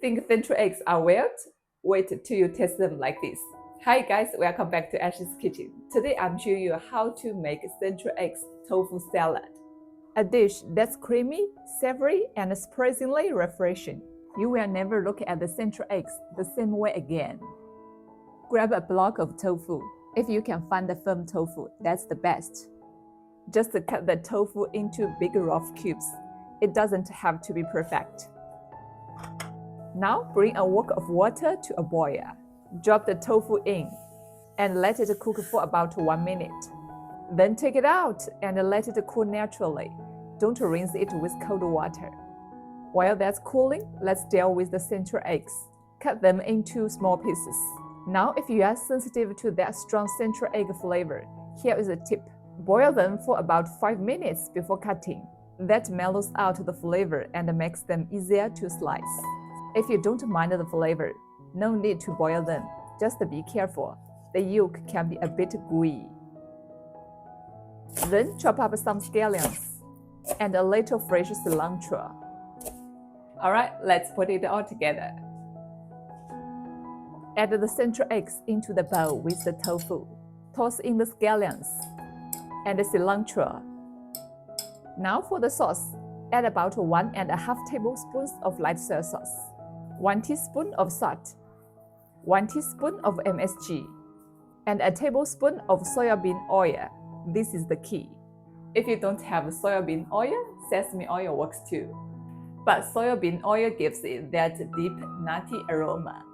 Think Century eggs are weird? Wait till you taste them like this. Hi guys, welcome back to Ash's Kitchen. Today I'm showing you how to make Century Egg Tofu Salad. A dish that's creamy, savory, and surprisingly refreshing. You will never look at the Century eggs the same way again. Grab a block of tofu. If you can find the firm tofu, that's the best. Just cut the tofu into big rough cubes. It doesn't have to be perfect. Now bring a wok of water to a boil. Drop the tofu in and let it cook for about 1 minute. Then take it out and let it cool naturally. Don't rinse it with cold water. While that's cooling, let's deal with the century eggs. Cut them into small pieces. Now if you are sensitive to that strong century egg flavor, here is a tip. Boil them for about 5 minutes before cutting. That mellows out the flavor and makes them easier to slice. If you don't mind the flavor, no need to boil them. Just be careful. The yolk can be a bit gooey. Then chop up some scallions and a little fresh cilantro. Alright, let's put it all together. Add the century eggs into the bowl with the tofu. Toss in the scallions and the cilantro. Now for the sauce, add about 1.5 tablespoons of light soy sauce, 1 teaspoon of salt, 1 teaspoon of MSG, and a tablespoon of soybean oil. This is the key. If you don't have soybean oil, sesame oil works too. But soybean oil gives it that deep, nutty aroma.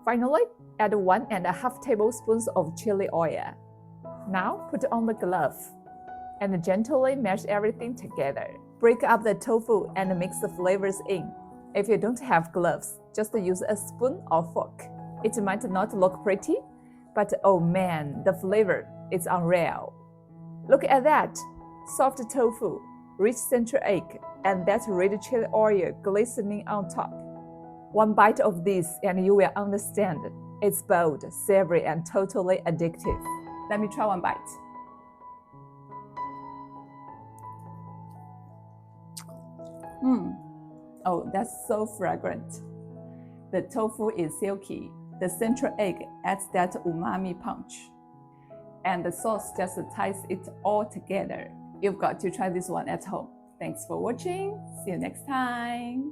Finally, add 1.5 tablespoons of chili oil. Now put on the glove and gently mash everything together. Break up the tofu and mix the flavors in. If you don't have gloves, just use a spoon or fork. It might not look pretty, but oh man, the flavor is unreal. Look at that! Soft tofu, rich century egg, and that red chili oil glistening on top. One bite of this and you will understand. It's bold, savory, and totally addictive. Let me try one bite. Oh, that's so fragrant. The tofu is silky. The central egg adds that umami punch. And the sauce just ties it all together. You've got to try this one at home. Thanks for watching. See you next time.